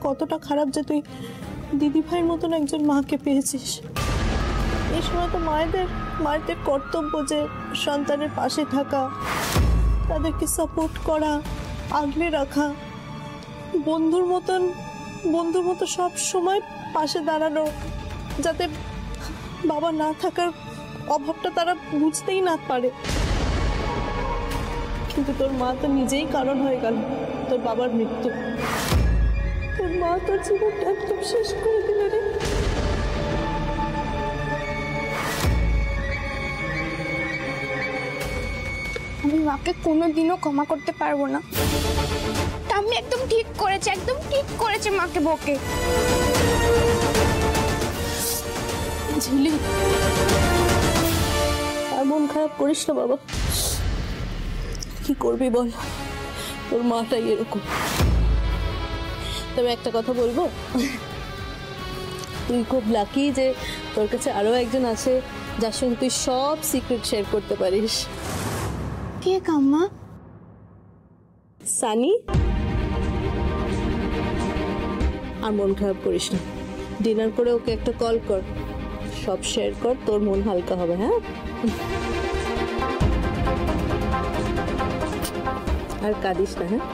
কতটা খারাপ যে তুই দিদি ভাইয়ের মতন একজন মাকে পেয়েছিস। এই সময় তো মায়েদের কর্তব্য যে সন্তানের পাশে থাকা, তাদেরকে সাপোর্ট করা, আগলে রাখা, বন্ধুর মতো সব সময় পাশে দাঁড়ানো, যাতে বাবা না থাকার অভাবটা তারা বুঝতেই না পারে। কিন্তু তোর মা তো নিজেই কারণ হয়ে গেল তোর বাবার মৃত্যু। তোর মা তোর জীবনটা একদম শেষ করে দিল রে। আমি মাকে কোনোদিনও ক্ষমা করতে পারবো না। আমি একদম ঠিক করেছে মাকে বকে। ঝিলি, আর মন খারাপ করিস না বাবা। কি করবি বল, তোর মাটাই এরকম। তবে একটা কথা বলবো, তুই খুব লাকি যে তোর কাছে আরো একজন আছে যার সঙ্গে তুই সব সিক্রেট শেয়ার করতে পারিস। কে কাম্মা? সানি। আর মন খারাপ করিস না, ডিনার করে ওকে একটা কল কর, সব শেয়ার কর, তোর মন হালকা হবে। হ্যাঁ, আর কাঁদিস না। হ্যাঁ,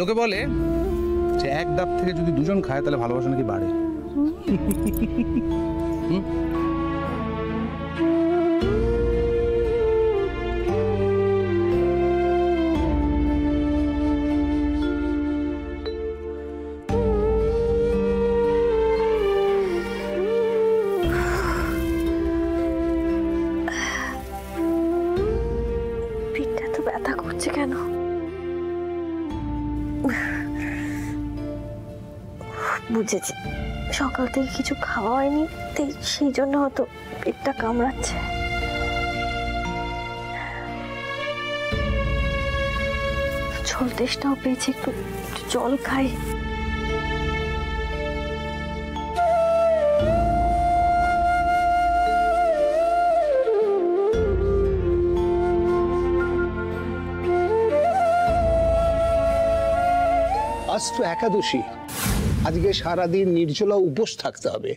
লোকে বলে যে এক ডাব থেকে যদি দুজন খায় তাহলে ভালোবাসা নাকি বাড়ে। পিঠটা তো ব্যথা করছে কেন? বুঝেছি, সকাল থেকে কিছু খাওয়া হয়নি, সেই জন্য হয়তো পেটটা কামড়াচ্ছে। জল তেষ্টাও পেয়েছে, একটু জল খাই। আজ তো একাদশী, আজকে সারাদিন নির্জলা উপোস থাকতে হবে।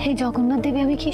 হে জগন্নাথ দেবী, আমি কি